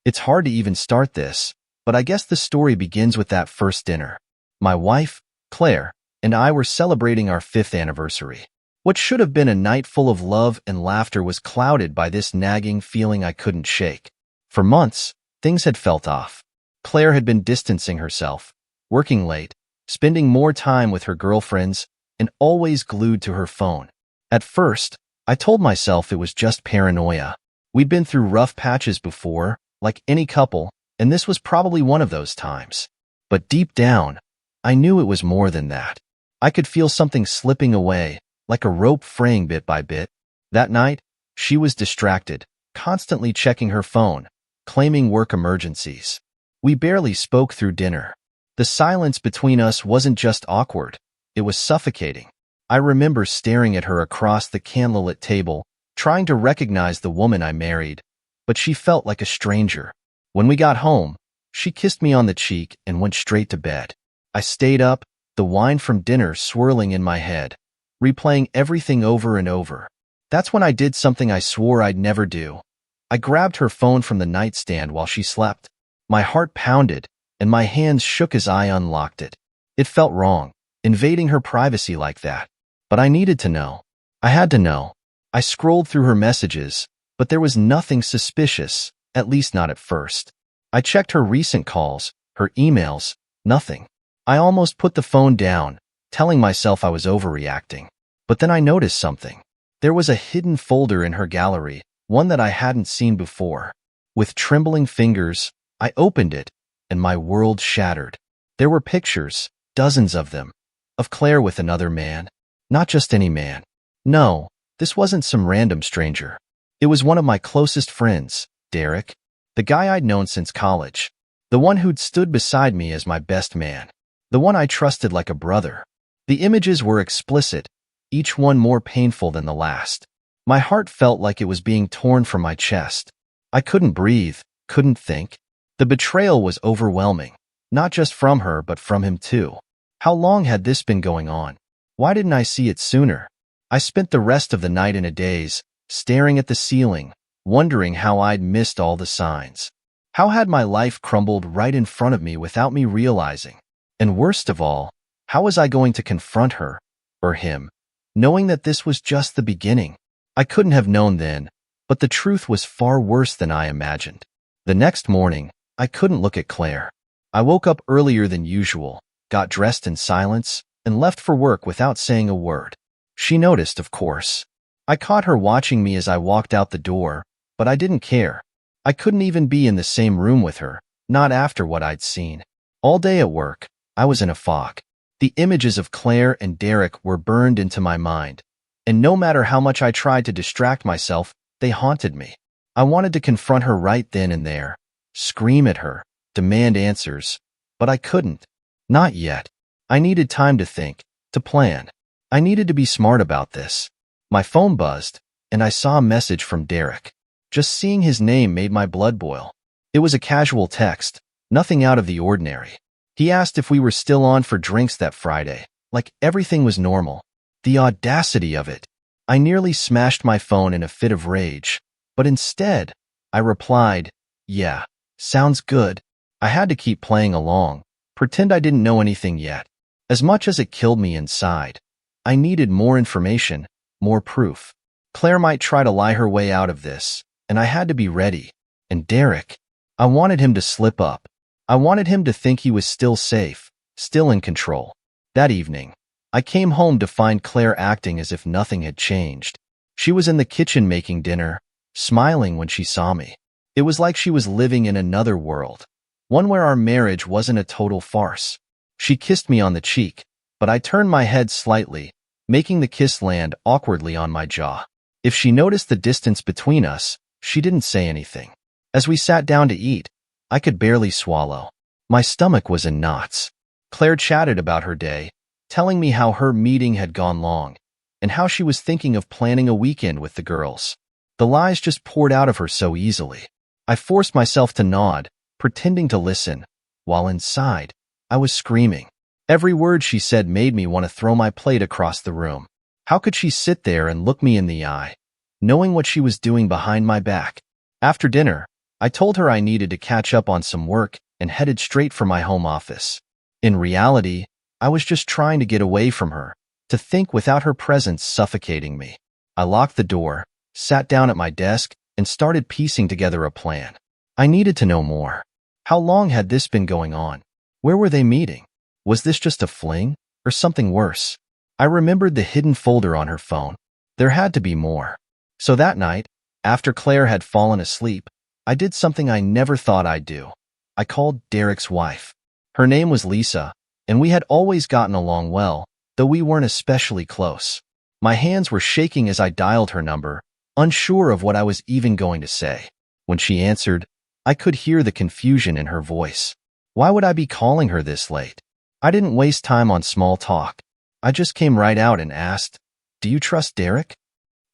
It's hard to even start this, but I guess the story begins with that first dinner. My wife, Claire, and I were celebrating our 5th anniversary. What should have been a night full of love and laughter was clouded by this nagging feeling I couldn't shake. For months, things had felt off. Claire had been distancing herself, working late, spending more time with her girlfriends, and always glued to her phone. At first, I told myself it was just paranoia. We'd been through rough patches before, like any couple, and this was probably one of those times. But deep down, I knew it was more than that. I could feel something slipping away, like a rope fraying bit by bit. That night, she was distracted, constantly checking her phone, claiming work emergencies. We barely spoke through dinner. The silence between us wasn't just awkward, it was suffocating. I remember staring at her across the candlelit table, trying to recognize the woman I married, but she felt like a stranger. When we got home, she kissed me on the cheek and went straight to bed. I stayed up, the wine from dinner swirling in my head, replaying everything over and over. That's when I did something I swore I'd never do. I grabbed her phone from the nightstand while she slept. My heart pounded, and my hands shook as I unlocked it. It felt wrong, invading her privacy like that. But I needed to know. I had to know. I scrolled through her messages, but there was nothing suspicious, at least not at first. I checked her recent calls, her emails, nothing. I almost put the phone down, telling myself I was overreacting. But then I noticed something. There was a hidden folder in her gallery, one that I hadn't seen before. With trembling fingers, I opened it, and my world shattered. There were pictures, dozens of them, of Claire with another man. Not just any man. No, this wasn't some random stranger. It was one of my closest friends, Derek, the guy I'd known since college, the one who'd stood beside me as my best man, the one I trusted like a brother. The images were explicit, each one more painful than the last. My heart felt like it was being torn from my chest. I couldn't breathe, couldn't think. The betrayal was overwhelming, not just from her but from him too. How long had this been going on? Why didn't I see it sooner? I spent the rest of the night in a daze, staring at the ceiling, wondering how I'd missed all the signs. How had my life crumbled right in front of me without me realizing? And worst of all, how was I going to confront her, or him, knowing that this was just the beginning? I couldn't have known then, but the truth was far worse than I imagined. The next morning, I couldn't look at Claire. I woke up earlier than usual, got dressed in silence, and left for work without saying a word. She noticed, of course. I caught her watching me as I walked out the door, but I didn't care. I couldn't even be in the same room with her, not after what I'd seen. All day at work, I was in a fog. The images of Claire and Derek were burned into my mind, and no matter how much I tried to distract myself, they haunted me. I wanted to confront her right then and there, scream at her, demand answers, but I couldn't. Not yet. I needed time to think, to plan. I needed to be smart about this. My phone buzzed, and I saw a message from Derek. Just seeing his name made my blood boil. It was a casual text, nothing out of the ordinary. He asked if we were still on for drinks that Friday, like everything was normal. The audacity of it. I nearly smashed my phone in a fit of rage, but instead, I replied, "Yeah, sounds good." I had to keep playing along, pretend I didn't know anything yet. As much as it killed me inside, I needed more information, more proof. Claire might try to lie her way out of this, and I had to be ready. And Derek, I wanted him to slip up. I wanted him to think he was still safe, still in control. That evening, I came home to find Claire acting as if nothing had changed. She was in the kitchen making dinner, smiling when she saw me. It was like she was living in another world, one where our marriage wasn't a total farce. She kissed me on the cheek, but I turned my head slightly, making the kiss land awkwardly on my jaw. If she noticed the distance between us, she didn't say anything. As we sat down to eat, I could barely swallow. My stomach was in knots. Claire chatted about her day, telling me how her meeting had gone long, and how she was thinking of planning a weekend with the girls. The lies just poured out of her so easily. I forced myself to nod, pretending to listen, while inside, I was screaming. Every word she said made me want to throw my plate across the room. How could she sit there and look me in the eye, knowing what she was doing behind my back? After dinner, I told her I needed to catch up on some work and headed straight for my home office. In reality, I was just trying to get away from her, to think without her presence suffocating me. I locked the door, sat down at my desk, and started piecing together a plan. I needed to know more. How long had this been going on? Where were they meeting? Was this just a fling, or something worse? I remembered the hidden folder on her phone. There had to be more. So that night, after Claire had fallen asleep, I did something I never thought I'd do. I called Derek's wife. Her name was Lisa, and we had always gotten along well, though we weren't especially close. My hands were shaking as I dialed her number, unsure of what I was even going to say. When she answered, I could hear the confusion in her voice. Why would I be calling her this late? I didn't waste time on small talk. I just came right out and asked, "Do you trust Derek?"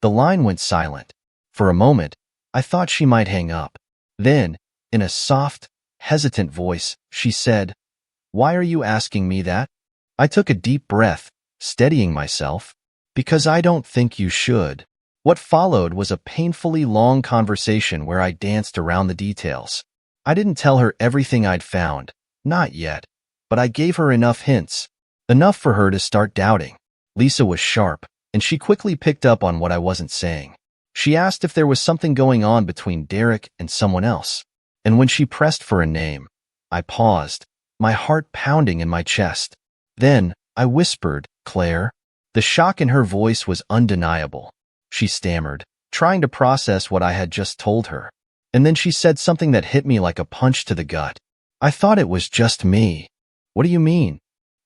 The line went silent. For a moment, I thought she might hang up. Then, in a soft, hesitant voice, she said, "Why are you asking me that?" I took a deep breath, steadying myself. "Because I don't think you should." What followed was a painfully long conversation where I danced around the details. I didn't tell her everything I'd found, not yet, but I gave her enough hints, enough for her to start doubting. Lisa was sharp, and she quickly picked up on what I wasn't saying. She asked if there was something going on between Derek and someone else. And when she pressed for a name, I paused, my heart pounding in my chest. Then, I whispered, "Claire." The shock in her voice was undeniable. She stammered, trying to process what I had just told her. And then she said something that hit me like a punch to the gut. "I thought it was just me." "What do you mean?"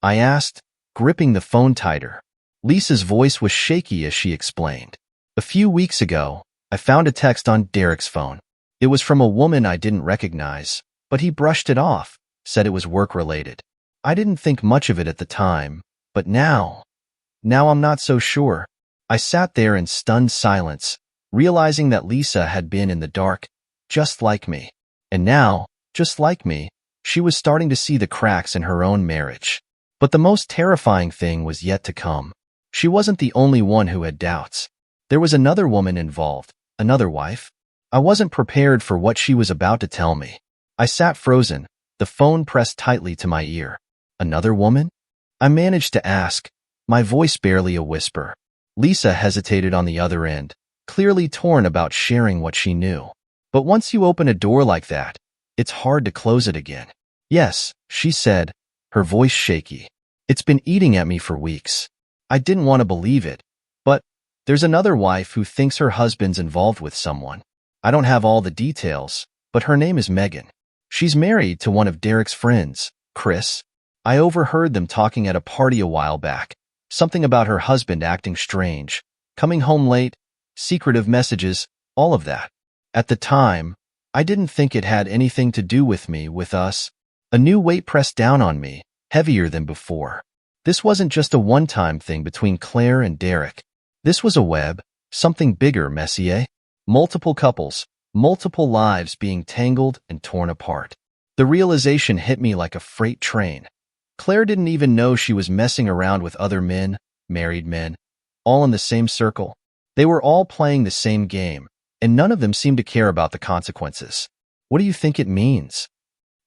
I asked, gripping the phone tighter. Lisa's voice was shaky as she explained. "A few weeks ago, I found a text on Derek's phone. It was from a woman I didn't recognize, but he brushed it off, said it was work-related. I didn't think much of it at the time, but now I'm not so sure." I sat there in stunned silence, realizing that Lisa had been in the dark, just like me. And now, just like me, she was starting to see the cracks in her own marriage. But the most terrifying thing was yet to come. She wasn't the only one who had doubts. There was another woman involved, another wife. I wasn't prepared for what she was about to tell me. I sat frozen, the phone pressed tightly to my ear. "Another woman?" I managed to ask, my voice barely a whisper. Lisa hesitated on the other end, clearly torn about sharing what she knew. But once you open a door like that, it's hard to close it again. "Yes," she said, her voice shaky. "It's been eating at me for weeks." I didn't want to believe it, but there's another wife who thinks her husband's involved with someone. I don't have all the details, but her name is Megan. She's married to one of Derek's friends, Chris. I overheard them talking at a party a while back. Something about her husband acting strange, coming home late, secretive messages, all of that. At the time, I didn't think it had anything to do with me, with us. A new weight pressed down on me, heavier than before. This wasn't just a one-time thing between Claire and Derek. This was a web, something bigger, Messier. Multiple couples, multiple lives being tangled and torn apart. The realization hit me like a freight train. Claire didn't even know she was messing around with other men, married men, all in the same circle. They were all playing the same game, and none of them seemed to care about the consequences. "What do you think it means?"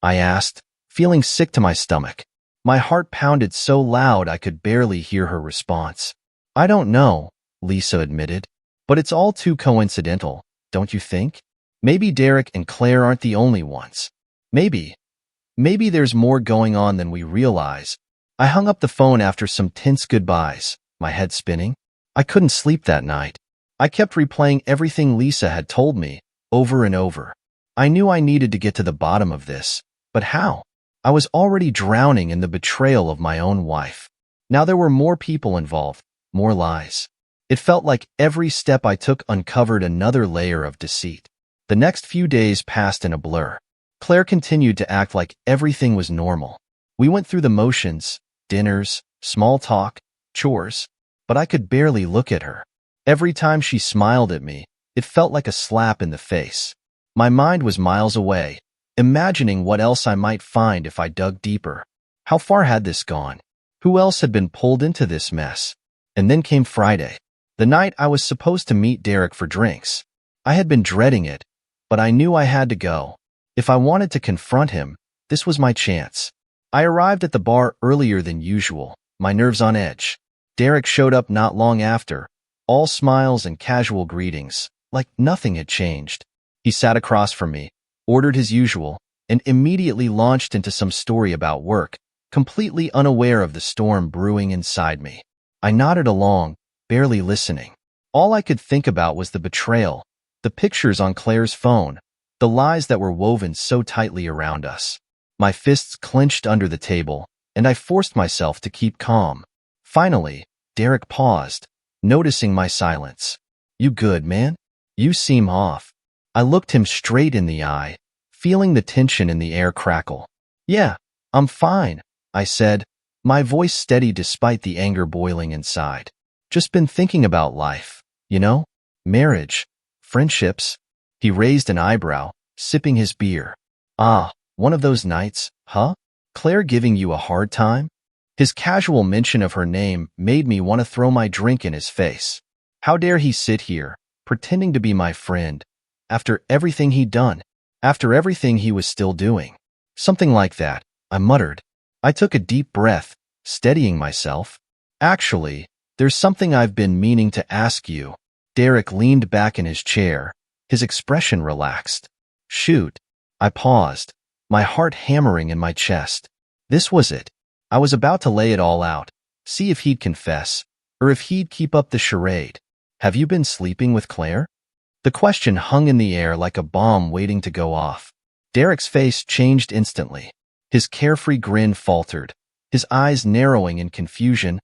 I asked, feeling sick to my stomach. My heart pounded so loud I could barely hear her response. "I don't know," Lisa admitted, "but it's all too coincidental, don't you think? Maybe Derek and Claire aren't the only ones. Maybe there's more going on than we realize." I hung up the phone after some tense goodbyes, my head spinning. I couldn't sleep that night. I kept replaying everything Lisa had told me, over and over. I knew I needed to get to the bottom of this, but how? I was already drowning in the betrayal of my own wife. Now there were more people involved, more lies. It felt like every step I took uncovered another layer of deceit. The next few days passed in a blur. Claire continued to act like everything was normal. We went through the motions, dinners, small talk, chores, but I could barely look at her. Every time she smiled at me, it felt like a slap in the face. My mind was miles away, imagining what else I might find if I dug deeper. How far had this gone? Who else had been pulled into this mess? And then came Friday, the night I was supposed to meet Derek for drinks. I had been dreading it, but I knew I had to go. If I wanted to confront him, this was my chance. I arrived at the bar earlier than usual, my nerves on edge. Derek showed up not long after, all smiles and casual greetings, like nothing had changed. He sat across from me, ordered his usual, and immediately launched into some story about work, completely unaware of the storm brewing inside me. I nodded along, barely listening. All I could think about was the betrayal, the pictures on Claire's phone, the lies that were woven so tightly around us. My fists clenched under the table, and I forced myself to keep calm. Finally, Derek paused, noticing my silence. "You good, man? You seem off." I looked him straight in the eye, feeling the tension in the air crackle. "Yeah, I'm fine," I said, my voice steady despite the anger boiling inside. "Just been thinking about life, you know? Marriage, friendships." He raised an eyebrow, sipping his beer. "Ah, one of those nights, huh? Claire giving you a hard time?" His casual mention of her name made me want to throw my drink in his face. How dare he sit here, pretending to be my friend, after everything he'd done, after everything he was still doing? "Something like that," I muttered. I took a deep breath, steadying myself. "Actually, there's something I've been meaning to ask you." Derek leaned back in his chair, his expression relaxed. "Shoot." I paused, my heart hammering in my chest. This was it. I was about to lay it all out, see if he'd confess, or if he'd keep up the charade. "Have you been sleeping with Claire?" The question hung in the air like a bomb waiting to go off. Derek's face changed instantly. His carefree grin faltered, his eyes narrowing in confusion,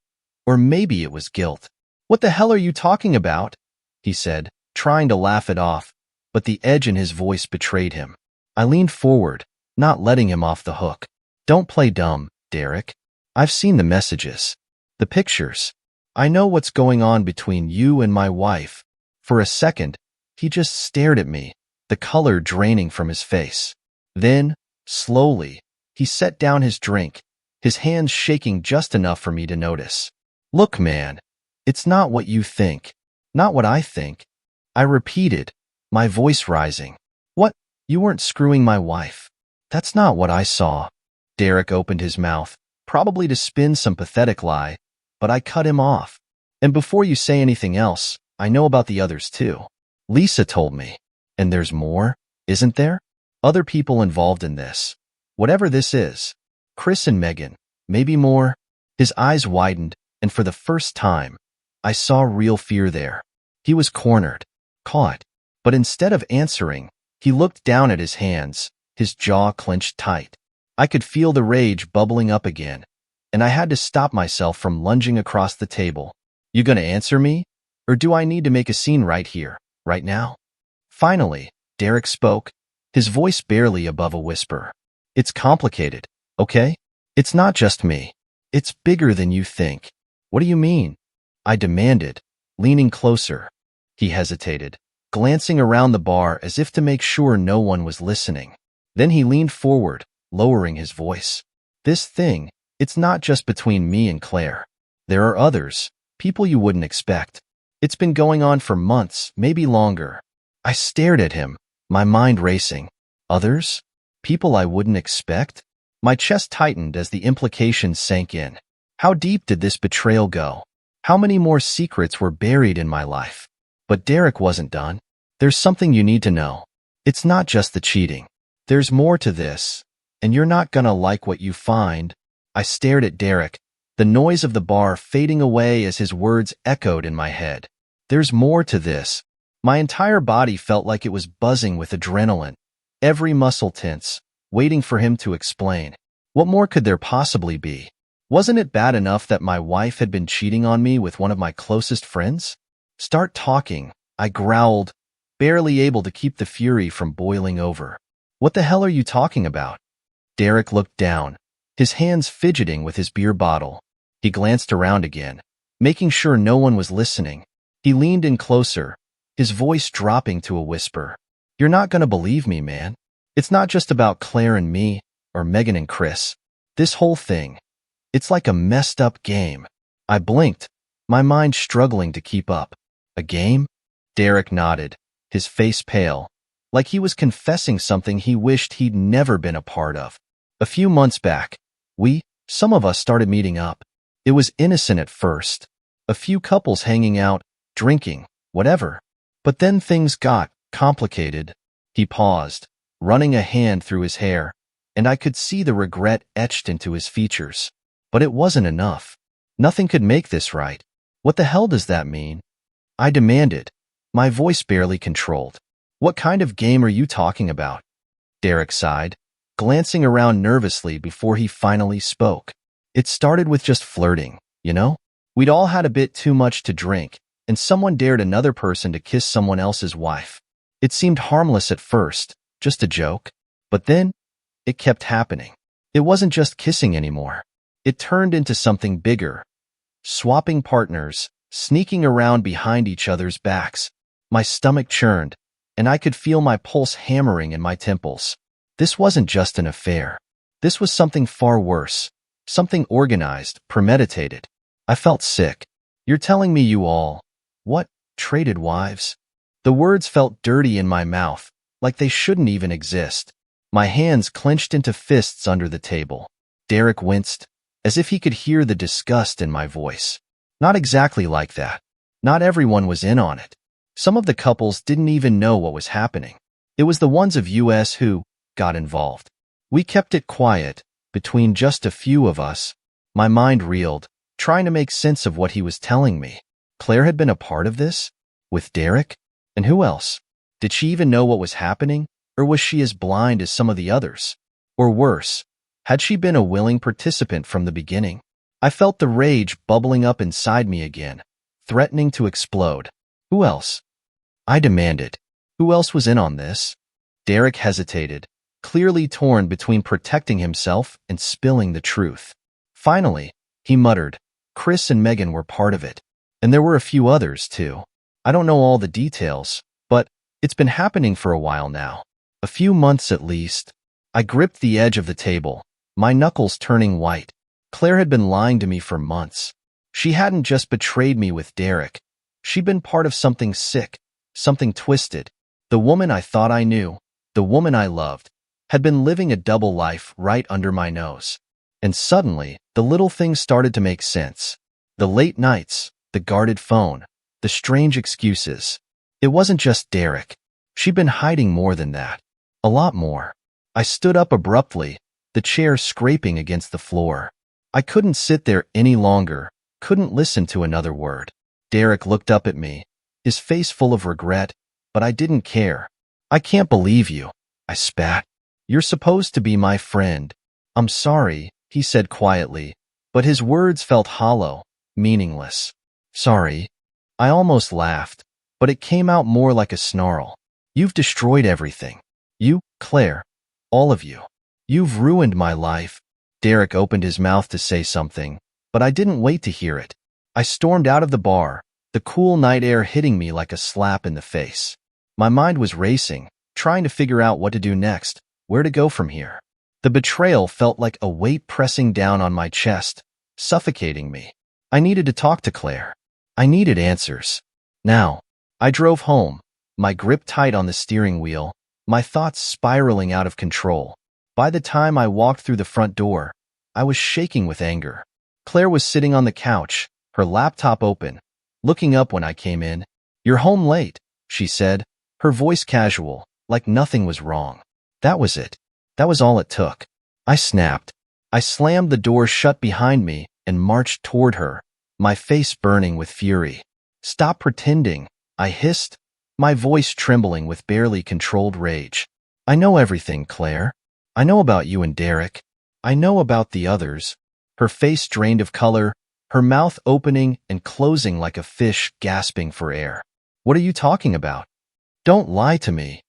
or maybe it was guilt. "What the hell are you talking about?" he said, trying to laugh it off, but the edge in his voice betrayed him. I leaned forward, not letting him off the hook. "Don't play dumb, Derek. I've seen the messages, the pictures. I know what's going on between you and my wife." For a second, he just stared at me, the color draining from his face. Then, slowly, he set down his drink, his hands shaking just enough for me to notice. "Look, man, it's not what you think. Not what I think." I repeated, my voice rising. "What? You weren't screwing my wife?" "That's not what I saw." Derek opened his mouth, probably to spin some pathetic lie, but I cut him off. "And before you say anything else, I know about the others too. Lisa told me. And there's more, isn't there? Other people involved in this. Whatever this is. Chris and Megan, maybe more." His eyes widened, and for the first time, I saw real fear there. He was cornered, caught. But instead of answering, he looked down at his hands, his jaw clenched tight. I could feel the rage bubbling up again, and I had to stop myself from lunging across the table. "You gonna answer me? Or do I need to make a scene right here, right now?" Finally, Derek spoke, his voice barely above a whisper. "It's complicated, okay? It's not just me. It's bigger than you think." "What do you mean?" I demanded, leaning closer. He hesitated, glancing around the bar as if to make sure no one was listening. Then he leaned forward, lowering his voice. "This thing, it's not just between me and Claire. There are others, people you wouldn't expect. It's been going on for months, maybe longer." I stared at him, my mind racing. Others? People I wouldn't expect? My chest tightened as the implications sank in. How deep did this betrayal go? How many more secrets were buried in my life? But Derek wasn't done. "There's something you need to know. It's not just the cheating. There's more to this, and you're not gonna like what you find." I stared at Derek, the noise of the bar fading away as his words echoed in my head. "There's more to this." My entire body felt like it was buzzing with adrenaline, every muscle tense, waiting for him to explain. What more could there possibly be? Wasn't it bad enough that my wife had been cheating on me with one of my closest friends? "Start talking," I growled, barely able to keep the fury from boiling over. "What the hell are you talking about?" Derek looked down, his hands fidgeting with his beer bottle. He glanced around again, making sure no one was listening. He leaned in closer, his voice dropping to a whisper. "You're not gonna believe me, man. It's not just about Claire and me, or Megan and Chris. This whole thing, it's like a messed up game." I blinked, my mind struggling to keep up. "A game?" Derek nodded, his face pale. like he was confessing something he wished he'd never been a part of. A few months back, some of us started meeting up. It was innocent at first. A few couples hanging out, drinking, whatever. But then things got complicated. He paused, running a hand through his hair, and I could see the regret etched into his features. But it wasn't enough. Nothing could make this right. What the hell does that mean? I demanded, my voice barely controlled. What kind of game are you talking about? Derek sighed, glancing around nervously before he finally spoke. It started with just flirting, you know? We'd all had a bit too much to drink, and someone dared another person to kiss someone else's wife. It seemed harmless at first, just a joke. But then, it kept happening. It wasn't just kissing anymore. It turned into something bigger. Swapping partners, sneaking around behind each other's backs. My stomach churned, and I could feel my pulse hammering in my temples. This wasn't just an affair. This was something far worse. Something organized, premeditated. I felt sick. You're telling me you all, traded wives? The words felt dirty in my mouth, like they shouldn't even exist. My hands clenched into fists under the table. Derek winced, as if he could hear the disgust in my voice. Not exactly like that. Not everyone was in on it. Some of the couples didn't even know what was happening. It was the ones of us who got involved. We kept it quiet, between just a few of us. My mind reeled, trying to make sense of what he was telling me. Claire had been a part of this? With Derek? And who else? Did she even know what was happening? Or was she as blind as some of the others? Or worse, had she been a willing participant from the beginning? I felt the rage bubbling up inside me again, threatening to explode. Who else? I demanded. Who else was in on this? Derek hesitated, clearly torn between protecting himself and spilling the truth. Finally, he muttered, Chris and Megan were part of it. And there were a few others, too. I don't know all the details, but it's been happening for a while now. A few months at least. I gripped the edge of the table, my knuckles turning white. Claire had been lying to me for months. She hadn't just betrayed me with Derek. She'd been part of something sick, something twisted. The woman I thought I knew, the woman I loved, had been living a double life right under my nose. And suddenly, the little things started to make sense. The late nights, the guarded phone, the strange excuses. It wasn't just Derek. She'd been hiding more than that. A lot more. I stood up abruptly, the chair scraping against the floor. I couldn't sit there any longer, couldn't listen to another word. Derek looked up at me, his face full of regret, but I didn't care. I can't believe you, I spat. You're supposed to be my friend. I'm sorry, he said quietly, but his words felt hollow, meaningless. Sorry. I almost laughed, but it came out more like a snarl. You've destroyed everything. You, Claire, all of you. You've ruined my life. Derek opened his mouth to say something, but I didn't wait to hear it. I stormed out of the bar, the cool night air hitting me like a slap in the face. My mind was racing, trying to figure out what to do next, where to go from here. The betrayal felt like a weight pressing down on my chest, suffocating me. I needed to talk to Claire. I needed answers. Now, I drove home, my grip tight on the steering wheel, my thoughts spiraling out of control. By the time I walked through the front door, I was shaking with anger. Claire was sitting on the couch, her laptop open, looking up when I came in. You're home late, she said, her voice casual, like nothing was wrong. That was it. That was all it took. I snapped. I slammed the door shut behind me and marched toward her, my face burning with fury. Stop pretending, I hissed, my voice trembling with barely controlled rage. I know everything, Claire. I know about you and Derek. I know about the others. Her face drained of color, her mouth opening and closing like a fish gasping for air. What are you talking about? Don't lie to me.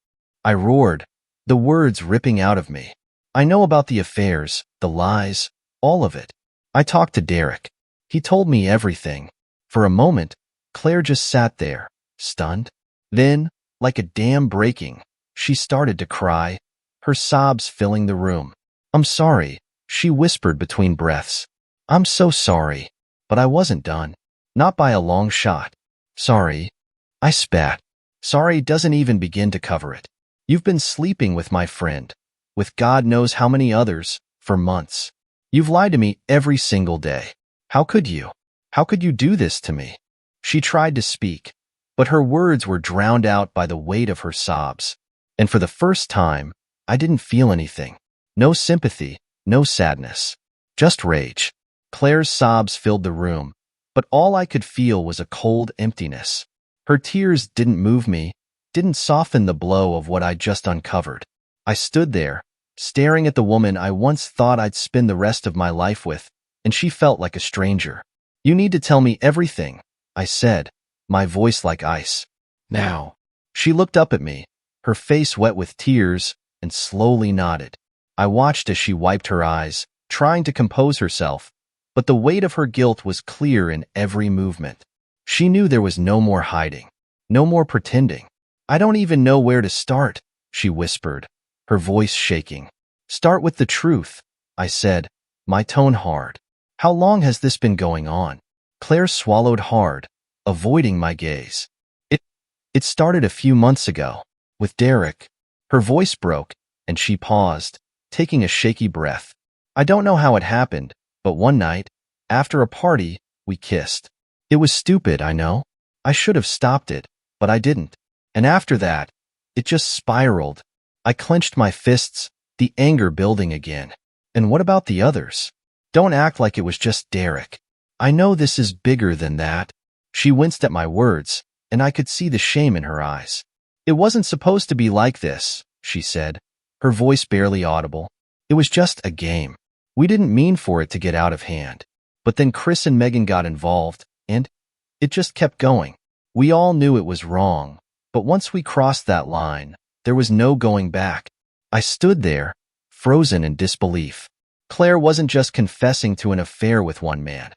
I roared, the words ripping out of me. I know about the affairs, the lies, all of it. I talked to Derek. He told me everything. For a moment, Claire just sat there, stunned. Then, like a dam breaking, she started to cry, her sobs filling the room. I'm sorry, she whispered between breaths. I'm so sorry. But I wasn't done. Not by a long shot. Sorry. I spat. Sorry doesn't even begin to cover it. You've been sleeping with my friend, with God knows how many others, for months. You've lied to me every single day. How could you? How could you do this to me?" She tried to speak, but her words were drowned out by the weight of her sobs. And for the first time, I didn't feel anything. No sympathy, no sadness. Just rage. Claire's sobs filled the room, but all I could feel was a cold emptiness. Her tears didn't move me, didn't soften the blow of what I'd just uncovered. I stood there, staring at the woman I once thought I'd spend the rest of my life with, and she felt like a stranger. "You need to tell me everything," I said, my voice like ice. "Now." She looked up at me, her face wet with tears, and slowly nodded. I watched as she wiped her eyes, trying to compose herself, but the weight of her guilt was clear in every movement. She knew there was no more hiding, no more pretending. "I don't even know where to start," she whispered, her voice shaking. "Start with the truth," I said, my tone hard. "How long has this been going on?" Claire swallowed hard, avoiding my gaze. It started a few months ago, with Derek." Her voice broke, and she paused, taking a shaky breath. "I don't know how it happened, but one night, after a party, we kissed. It was stupid, I know. I should have stopped it, but I didn't. And after that, it just spiraled. I clenched my fists, the anger building again. And what about the others? Don't act like it was just Derek. I know this is bigger than that." She winced at my words, and I could see the shame in her eyes. "It wasn't supposed to be like this," she said, her voice barely audible. "It was just a game. We didn't mean for it to get out of hand. But then Chris and Megan got involved, and it just kept going. We all knew it was wrong, but once we crossed that line, there was no going back." I stood there, frozen in disbelief. Claire wasn't just confessing to an affair with one man.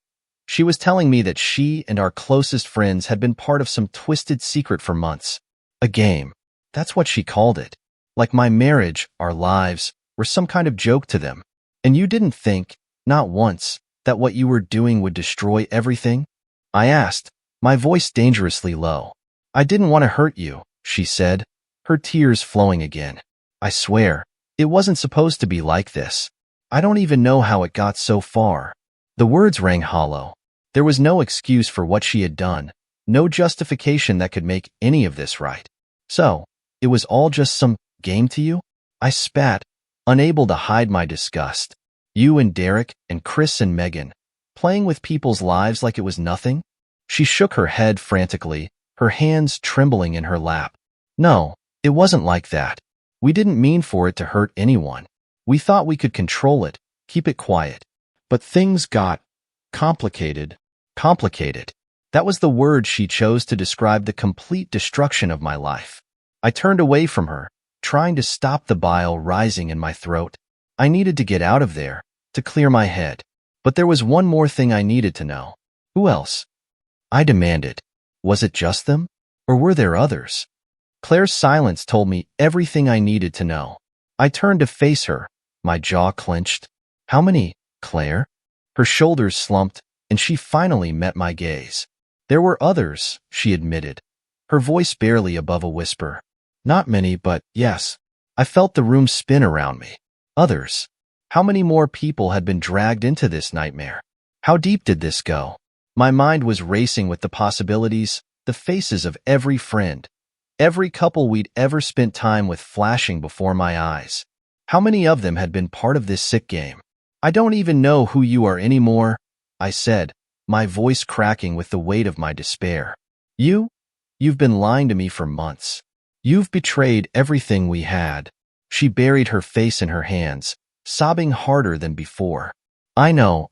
She was telling me that she and our closest friends had been part of some twisted secret for months. A game. That's what she called it. Like my marriage, our lives, were some kind of joke to them. "And you didn't think, not once, that what you were doing would destroy everything?" I asked, my voice dangerously low. "I didn't want to hurt you," she said, her tears flowing again. "I swear, it wasn't supposed to be like this. I don't even know how it got so far." The words rang hollow. There was no excuse for what she had done, no justification that could make any of this right. "So, it was all just some game to you?" I spat, unable to hide my disgust. "You and Derek and Chris and Megan, playing with people's lives like it was nothing?" She shook her head frantically, her hands trembling in her lap. "No, it wasn't like that. We didn't mean for it to hurt anyone. We thought we could control it, keep it quiet. But things got complicated." Complicated. That was the word she chose to describe the complete destruction of my life. I turned away from her, trying to stop the bile rising in my throat. I needed to get out of there, to clear my head. But there was one more thing I needed to know. Who else? I demanded. Was it just them? Or were there others? Claire's silence told me everything I needed to know. I turned to face her, my jaw clenched. "How many, Claire?" Her shoulders slumped, and she finally met my gaze. "There were others," she admitted, her voice barely above a whisper. "Not many, but yes." I felt the room spin around me. Others. How many more people had been dragged into this nightmare? How deep did this go? My mind was racing with the possibilities, the faces of every friend, every couple we'd ever spent time with flashing before my eyes. How many of them had been part of this sick game? "I don't even know who you are anymore," I said, my voice cracking with the weight of my despair. You've been lying to me for months. You've betrayed everything we had." She buried her face in her hands, sobbing harder than before. I know.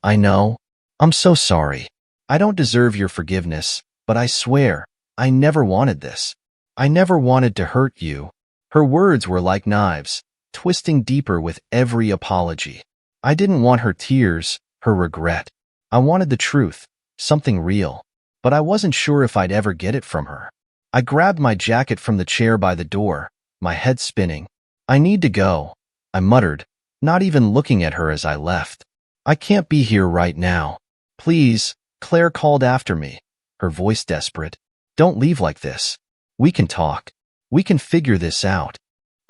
I'm so sorry. I don't deserve your forgiveness, but I swear, I never wanted this. I never wanted to hurt you." Her words were like knives, twisting deeper with every apology. I didn't want her tears, her regret. I wanted the truth, something real, but I wasn't sure if I'd ever get it from her. I grabbed my jacket from the chair by the door, my head spinning. "I need to go," I muttered, not even looking at her as I left. "I can't be here right now. Please," Claire called after me, her voice desperate. "Don't leave like this. We can talk. We can figure this out."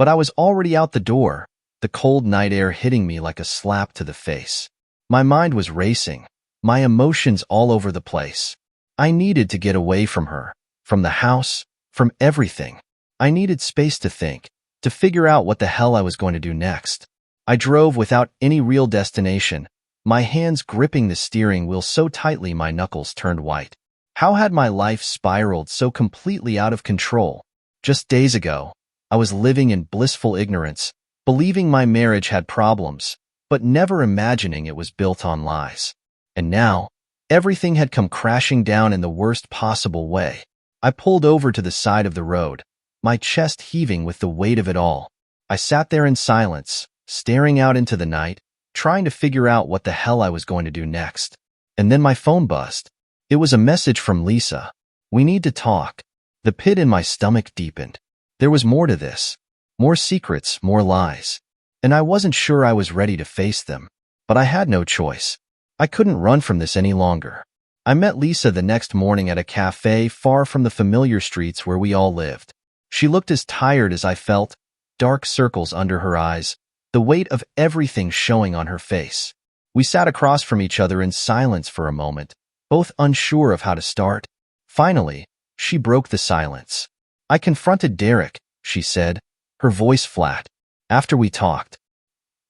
But I was already out the door, the cold night air hitting me like a slap to the face. My mind was racing, my emotions all over the place. I needed to get away from her, from the house, from everything. I needed space to think, to figure out what the hell I was going to do next. I drove without any real destination, my hands gripping the steering wheel so tightly my knuckles turned white. How had my life spiraled so completely out of control? Just days ago, I was living in blissful ignorance, believing my marriage had problems, but never imagining it was built on lies. And now, everything had come crashing down in the worst possible way. I pulled over to the side of the road, my chest heaving with the weight of it all. I sat there in silence, staring out into the night, trying to figure out what the hell I was going to do next. And then my phone buzzed. It was a message from Lisa. "We need to talk." The pit in my stomach deepened. There was more to this. More secrets, more lies. And I wasn't sure I was ready to face them. But I had no choice. I couldn't run from this any longer. I met Lisa the next morning at a cafe far from the familiar streets where we all lived. She looked as tired as I felt, dark circles under her eyes, the weight of everything showing on her face. We sat across from each other in silence for a moment, both unsure of how to start. Finally, she broke the silence. "I confronted Derek," she said, her voice flat, "after we talked.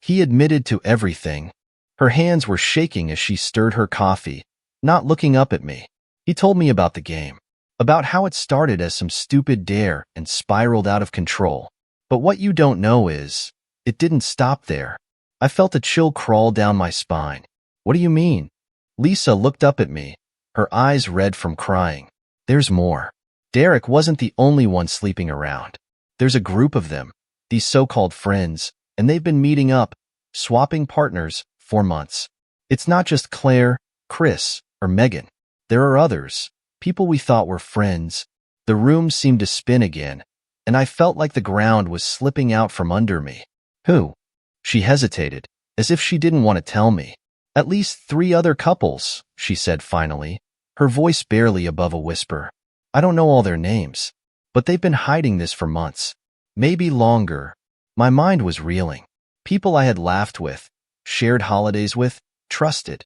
He admitted to everything." Her hands were shaking as she stirred her coffee, not looking up at me. "He told me about the game, about how it started as some stupid dare and spiraled out of control. But what you don't know is, it didn't stop there." I felt a chill crawl down my spine. "What do you mean?" Lisa looked up at me, her eyes red from crying. "There's more. Derek wasn't the only one sleeping around. There's a group of them, these so-called friends, and they've been meeting up, swapping partners, for months. It's not just Claire, Chris, or Megan. There are others, people we thought were friends." The room seemed to spin again, and I felt like the ground was slipping out from under me. "Who?" She hesitated, as if she didn't want to tell me. "At least 3 other couples," she said finally, her voice barely above a whisper. "I don't know all their names, but they've been hiding this for months. Maybe longer." My mind was reeling. People I had laughed with, shared holidays with, trusted.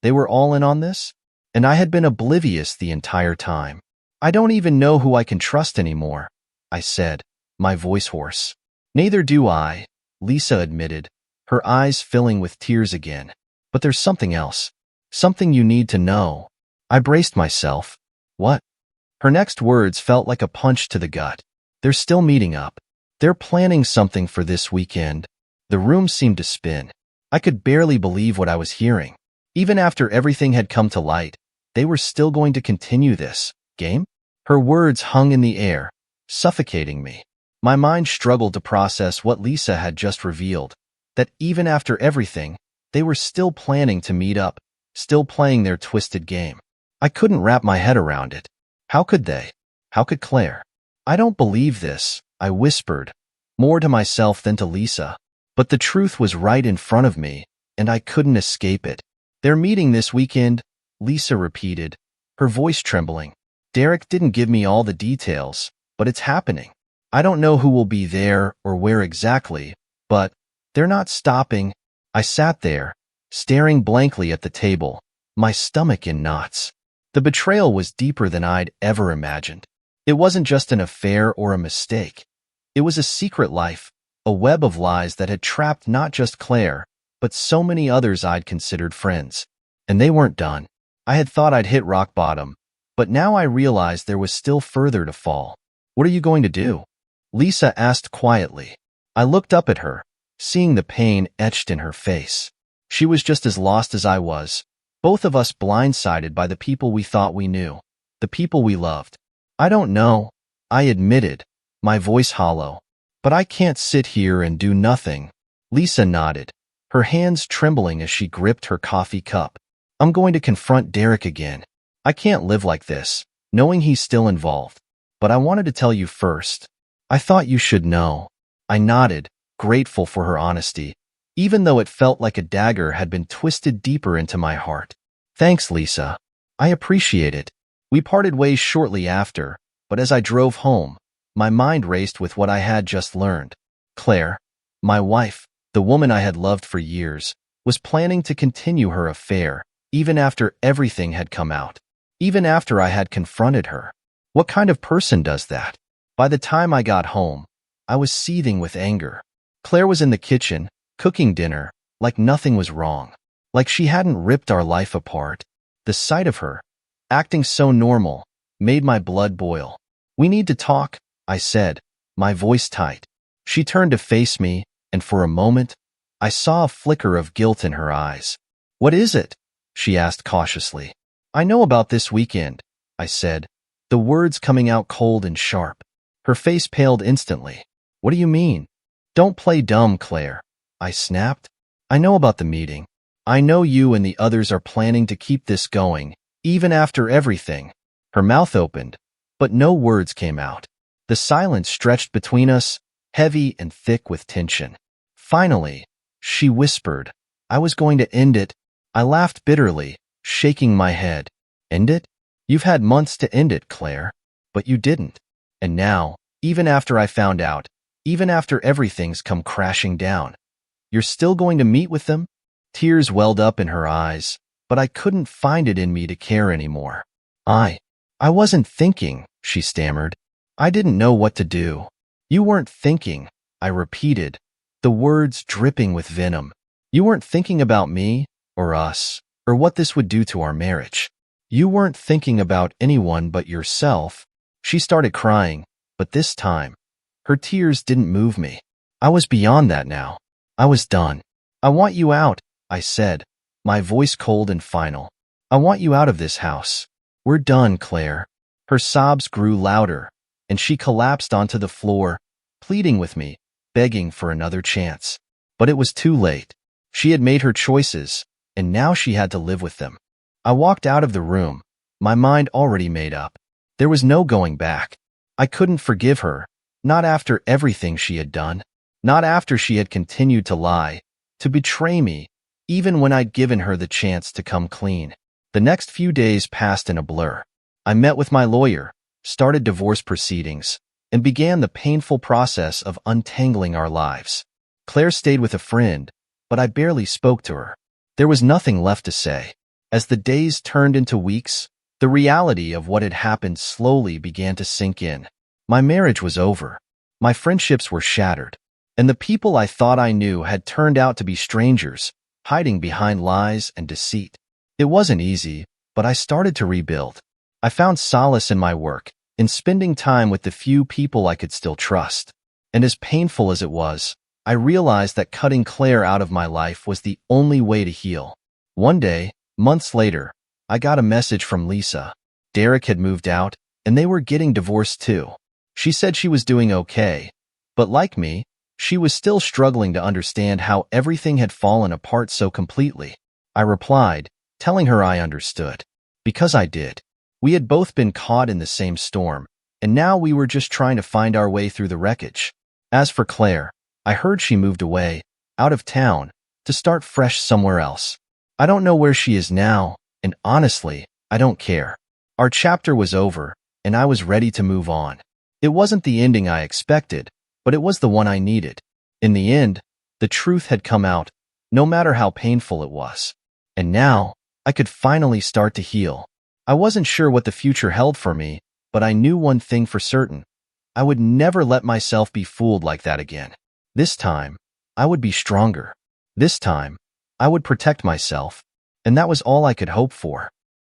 They were all in on this? And I had been oblivious the entire time. "I don't even know who I can trust anymore," I said, my voice hoarse. "Neither do I," Lisa admitted, her eyes filling with tears again. "But there's something else. Something you need to know." I braced myself. "What?" Her next words felt like a punch to the gut. "They're still meeting up. They're planning something for this weekend." The room seemed to spin. I could barely believe what I was hearing. Even after everything had come to light, they were still going to continue this game? Her words hung in the air, suffocating me. My mind struggled to process what Lisa had just revealed, that even after everything, they were still planning to meet up, still playing their twisted game. I couldn't wrap my head around it. How could they? How could Claire? "I don't believe this," I whispered, more to myself than to Lisa. But the truth was right in front of me, and I couldn't escape it. "They're meeting this weekend," Lisa repeated, her voice trembling. "Derek didn't give me all the details, but it's happening. I don't know who will be there or where exactly, but they're not stopping." I sat there, staring blankly at the table, my stomach in knots. The betrayal was deeper than I'd ever imagined. It wasn't just an affair or a mistake. It was a secret life, a web of lies that had trapped not just Claire, but so many others I'd considered friends. And they weren't done. I had thought I'd hit rock bottom, but now I realized there was still further to fall. "What are you going to do?" Lisa asked quietly. I looked up at her, seeing the pain etched in her face. She was just as lost as I was, both of us blindsided by the people we thought we knew, the people we loved. "I don't know," I admitted, my voice hollow. "But I can't sit here and do nothing." Lisa nodded, her hands trembling as she gripped her coffee cup. "I'm going to confront Derek again. I can't live like this, knowing he's still involved. But I wanted to tell you first. I thought you should know." I nodded, grateful for her honesty, even though it felt like a dagger had been twisted deeper into my heart. "Thanks, Lisa. I appreciate it." We parted ways shortly after, but as I drove home, my mind raced with what I had just learned. Claire, my wife, the woman I had loved for years, was planning to continue her affair, even after everything had come out. Even after I had confronted her. What kind of person does that? By the time I got home, I was seething with anger. Claire was in the kitchen, cooking dinner, like nothing was wrong. Like she hadn't ripped our life apart. The sight of her, acting so normal, made my blood boil. "We need to talk," I said, my voice tight. She turned to face me, and for a moment, I saw a flicker of guilt in her eyes. "What is it?" she asked cautiously. "I know about this weekend," I said, the words coming out cold and sharp. Her face paled instantly. "What do you mean?" "Don't play dumb, Claire," I snapped. "I know about the meeting. I know you and the others are planning to keep this going, even after everything." Her mouth opened, but no words came out. The silence stretched between us, heavy and thick with tension. Finally, she whispered, "I was going to end it." I laughed bitterly, shaking my head. "End it? You've had months to end it, Claire. But you didn't. And now, even after I found out, even after everything's come crashing down, you're still going to meet with them?" Tears welled up in her eyes, but I couldn't find it in me to care anymore. I wasn't thinking," she stammered. "I didn't know what to do." "You weren't thinking," I repeated, the words dripping with venom. "You weren't thinking about me, or us, or what this would do to our marriage. You weren't thinking about anyone but yourself." She started crying, but this time, her tears didn't move me. I was beyond that now. I was done. "I want you out," I said, my voice cold and final. "I want you out of this house. We're done, Claire." Her sobs grew louder, and she collapsed onto the floor, pleading with me, begging for another chance. But it was too late. She had made her choices, and now she had to live with them. I walked out of the room, my mind already made up. There was no going back. I couldn't forgive her, not after everything she had done, not after she had continued to lie, to betray me, even when I'd given her the chance to come clean. The next few days passed in a blur. I met with my lawyer, started divorce proceedings, and began the painful process of untangling our lives. Claire stayed with a friend, but I barely spoke to her. There was nothing left to say. As the days turned into weeks, the reality of what had happened slowly began to sink in. My marriage was over. My friendships were shattered. And the people I thought I knew had turned out to be strangers, hiding behind lies and deceit. It wasn't easy, but I started to rebuild. I found solace in my work, in spending time with the few people I could still trust. And as painful as it was, I realized that cutting Claire out of my life was the only way to heal. One day, months later, I got a message from Lisa. Derek had moved out, and they were getting divorced too. She said she was doing okay, but like me, she was still struggling to understand how everything had fallen apart so completely. I replied, telling her I understood. Because I did. We had both been caught in the same storm, and now we were just trying to find our way through the wreckage. As for Claire, I heard she moved away, out of town, to start fresh somewhere else. I don't know where she is now, and honestly, I don't care. Our chapter was over, and I was ready to move on. It wasn't the ending I expected, but it was the one I needed. In the end, the truth had come out, no matter how painful it was. And now, I could finally start to heal. I wasn't sure what the future held for me, but I knew one thing for certain. I would never let myself be fooled like that again. This time, I would be stronger. This time, I would protect myself. And that was all I could hope for.